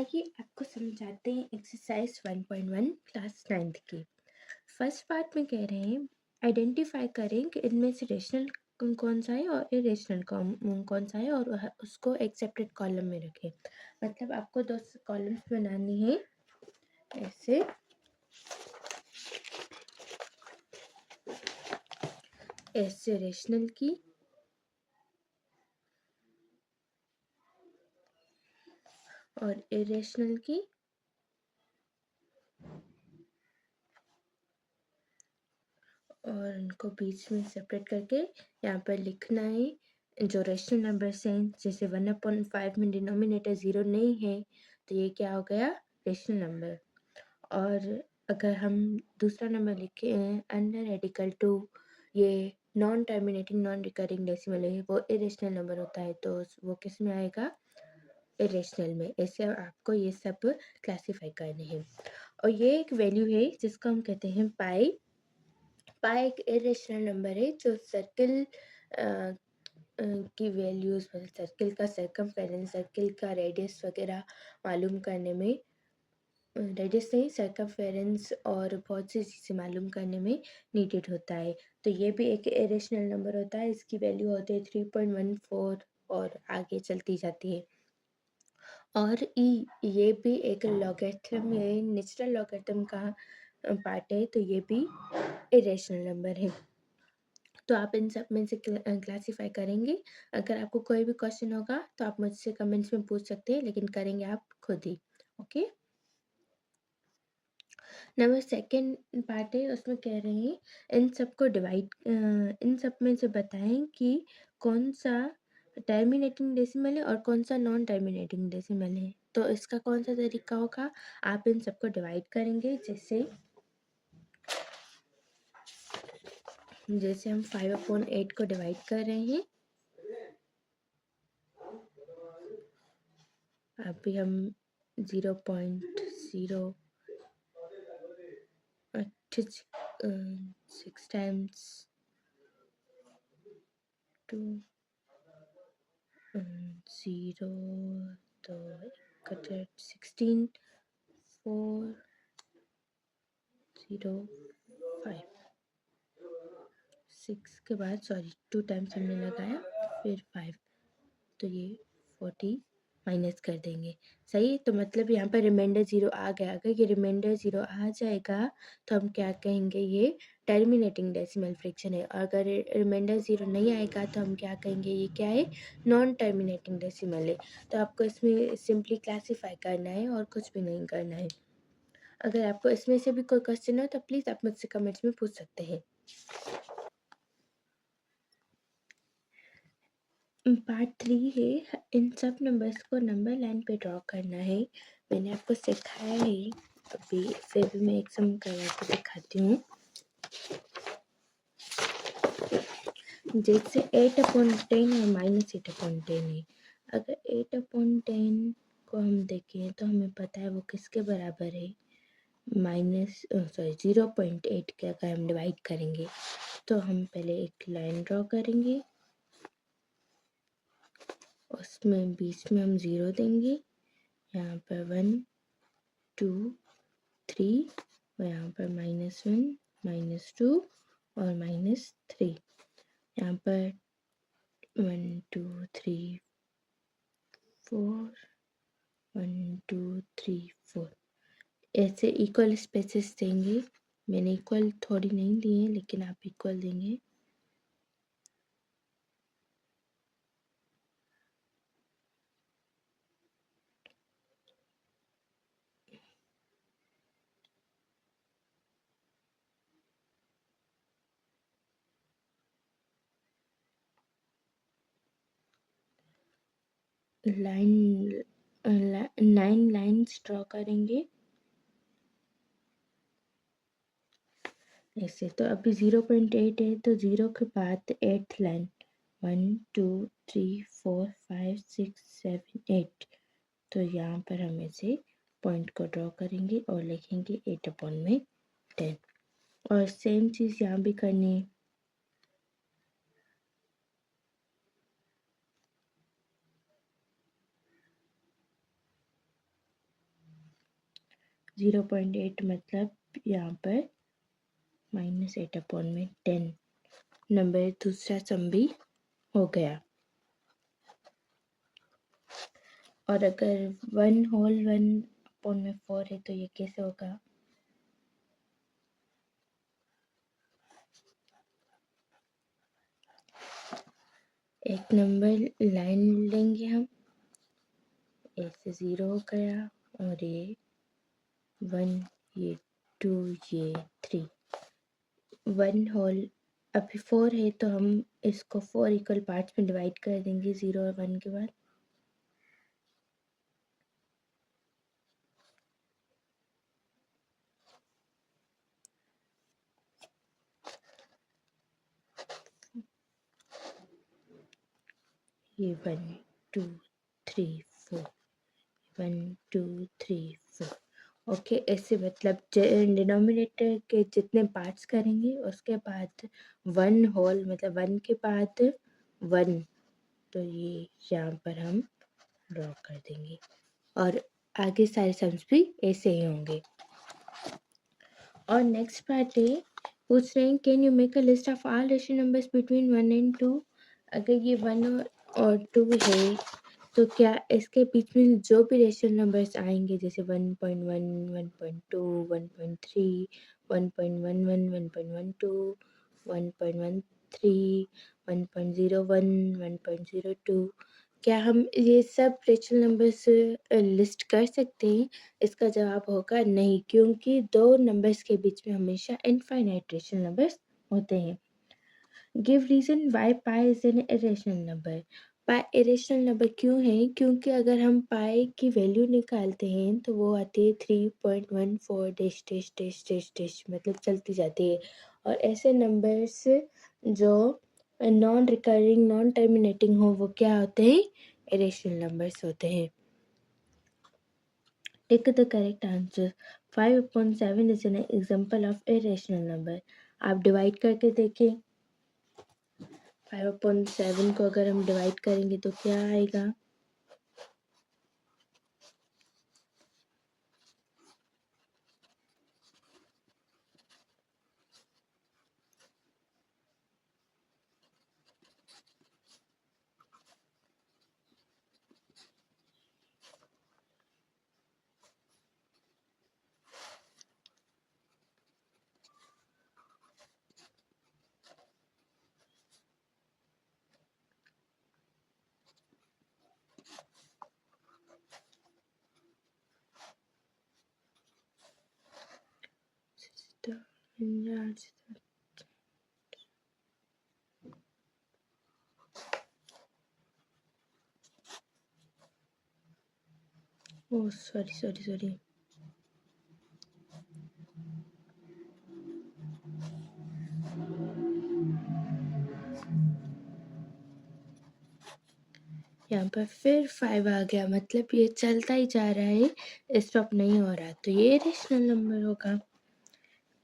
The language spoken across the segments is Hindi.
आइए आपको समझाते हैं एक्सरसाइज 1.1 क्लास 9th की। फर्स्ट पार्ट में कह रहे हैं आइडेंटिफाई करें कि इनमें से रेशनल कौन सा है और इरेशनल कौन सा है और उसको एक्सेप्टेड कॉलम में रखें। मतलब आपको दो कॉलम्स बनानी है ऐसे। ऐसे रेशनल की और इरेशनल की, और उनको बीच में सेपरेट करके यहाँ पर लिखना है जो रेशनल नंबर्स हैं। जैसे 1/5 में डिनोमिनेटर 0 नहीं है तो ये क्या हो गया, रेशनल नंबर। और अगर हम दूसरा नंबर लिखे हैं अंडर रेडिकल 2, ये non terminating non recurring decimal है, वो इरेशनल नंबर होता है, तो वो किस में आएगा, इरेशनल में। ऐसे आपको ये सब क्लासीफाई करने हैं। और ये एक वैल्यू है जिसको हम कहते हैं पाई। पाई एक इरेशनल नंबर है जो सर्किल की वैल्यूज़, मतलब सर्किल का सर्कमफेरेंस, सर्किल का रेडियस वगैरह मालूम करने में, रेडियस नहीं सर्कमफेरेंस और बहुत सी चीज़ें मालूम करने में नीडेड होता है। तो ये भी एक इरेशनल नंबर होता है। इसकी वैल्यू होती है 3.14 और आगे चलती जाती है। और ये भी एक लॉगरिथम, ये नेचुरल लॉगरिथम का पार्ट है, तो ये भी इरेशनल नंबर है। तो आप इन सब में से क्लासीफाई करेंगे। अगर आपको कोई भी क्वेश्चन होगा तो आप मुझसे कमेंट्स में पूछ सकते हैं, लेकिन करेंगे आप खुद ही। ओके, नंबर सेकेंड पार्ट है, उसमें कह रहे हैं इन सबको इन सब में से बताएं कि कौन सा टर्मिनेटिंग डेसिमल है और कौन सा नॉन टर्मिनेटिंग डेसिमल है। तो इसका कौन सा तरीका होगा, आप इन सबको डिवाइड करेंगे। जैसे हम 5/8 को डिवाइड कर रहे हैं, अभी हम 0.06 टाइम्स 2 0 तो 16 405 6 के बाद 2 टाइम्स हमने लगाया, फिर 5, तो ये 40 माइनस कर देंगे। सही, तो मतलब यहाँ पर रिमाइंडर 0 आ गया। अगर ये रिमाइंडर 0 आ जाएगा तो हम क्या कहेंगे, ये टर्मिनेटिंग डेसिमल फ्रैक्शन है। और अगर रिमाइंडर 0 नहीं आएगा तो हम क्या कहेंगे, ये क्या है, नॉन टर्मिनेटिंग डेसिमल है। तो आपको इसमें सिंपली क्लासीफाई करना है और कुछ भी नहीं करना है। अगर आपको इसमें से भी कोई क्वेश्चन हो तो प्लीज़ आप मुझसे कमेंट्स में पूछ सकते हैं। पार्ट 3 है, इन सब नंबर्स को नंबर लाइन पे ड्रॉ करना है। मैंने आपको सिखाया है अभी, फिर भी मैं एक सम करवा के दिखाती हूँ। जैसे 8/10 और -8/10 है। अगर 8/10 को हम देखें तो हमें पता है वो किसके बराबर है, 0.8 के अगर हम डिवाइड करेंगे तो हम पहले एक लाइन ड्रॉ करेंगे, उसमें बीच में हम 0 देंगे, यहाँ पर 1 2 3 और यहाँ पर -1 -2 और -3, यहाँ पर 1 2 3 4 1 2 3 4 ऐसे इक्वल स्पेसेस देंगे। मैंने इक्वल थोड़ी नहीं ली है, लेकिन आप इक्वल देंगे। लाइन 9 लाइन्स ड्रॉ करेंगे ऐसे। तो अभी 0.8 है तो 0 के बाद 8th लाइन 1 2 3 4 5 6 7 8, तो यहाँ पर हम ऐसे पॉइंट को ड्रॉ करेंगे और लिखेंगे 8/10। और सेम चीज़ यहाँ भी करनी है। 0.8 मतलब यहाँ पर -8/10 नंबर दूसरा सम भी हो गया। और अगर 1/1/4 है तो ये कैसे होगा? एक नंबर लाइन लेंगे हम, ए से 0 हो गया और ये 1, ये 2, ये 3, 1 होल अभी 4 है तो हम इसको 4 इक्वल पार्ट्स में डिवाइड कर देंगे 0 और 1 के बाद। ये 1 2 3 4, 1 2 3 4। ओके, ऐसे मतलब डिनोमिनेटर के जितने पार्ट्स करेंगे उसके बाद 1 होल मतलब 1 के बाद 1, तो ये यहाँ पर हम ड्रॉ कर देंगे और आगे सारे सम्स भी ऐसे ही होंगे। और नेक्स्ट पार्ट है, पूछ रहे हैं can you make a list of all rational numbers between 1 and 2। अगर ये 1 और 2 है तो क्या इसके बीच में जो भी रेशनल नंबर्स आएंगे जैसे 1.1, 1.2, 1.3, 1.11, 1.12, 1.13, 1.01, 1.02, क्या हम ये सब रेशनल नंबर्स लिस्ट कर सकते हैं? इसका जवाब होगा नहीं, क्योंकि दो नंबर्स के बीच में हमेशा इनफाइनाइट रेशनल नंबर्स होते हैं। Give reason why pi is an irrational number. Pi irrational number क्यों है? क्योंकि अगर हम पाई की वैल्यू निकालते हैं तो वो आती है 3.14 dash dash dash dash dash, मतलब चलती जाती है। और ऐसे नंबर्स जो नॉन रिकरिंग नॉन टर्मिनेटिंग हो वो क्या होते हैं? इरेशनल नंबर्स होते हैं। Tick the correct answer. 5/7 is an example of irrational number. आप डिवाइड करके देखें, 5/7 को अगर हम डिवाइड करेंगे तो क्या आएगा? Oh sorry. यहाँ पर फिर 5 आ गया, मतलब ये चलता ही जा रहा है, स्टॉप नहीं हो रहा, तो ये रेशनल नंबर होगा।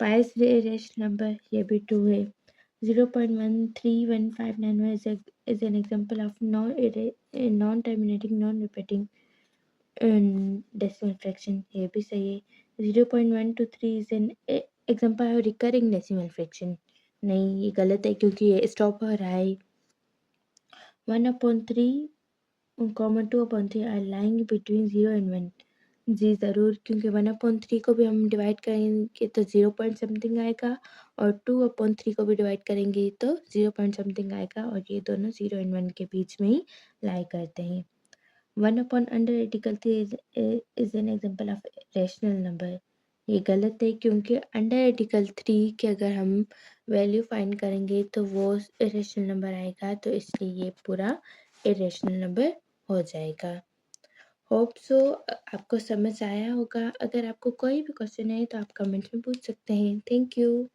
पाइस रेशनल नंबर ये भी 2 है। 0.131591 is an example of non-terminating non-repeating decimal fraction, ये भी सही है। 0.123 is an example of recurring decimal fraction, नहीं ये गलत है क्योंकि ये स्टॉप हो रहा है। 1/3 2/3 are lying between 0 and 1, जी ज़रूर, क्योंकि 1/3 को भी हम डिवाइड करेंगे तो 0 पॉइंट समथिंग आएगा और 2/3 को भी डिवाइड करेंगे तो 0 पॉइंट समथिंग आएगा, और ये दोनों 0 and 1 के बीच में ही लाई करते हैं। 1/3 is an example of rational number, ये गलत है क्योंकि √3 के अगर हम वैल्यू फाइंड करेंगे तो वो इरेशनल नंबर आएगा, तो इसलिए ये पूरा इरेशनल नंबर हो जाएगा। होप सो आपको समझ आया होगा। अगर आपको कोई भी क्वेश्चन है तो आप कमेंट में पूछ सकते हैं। Thank you.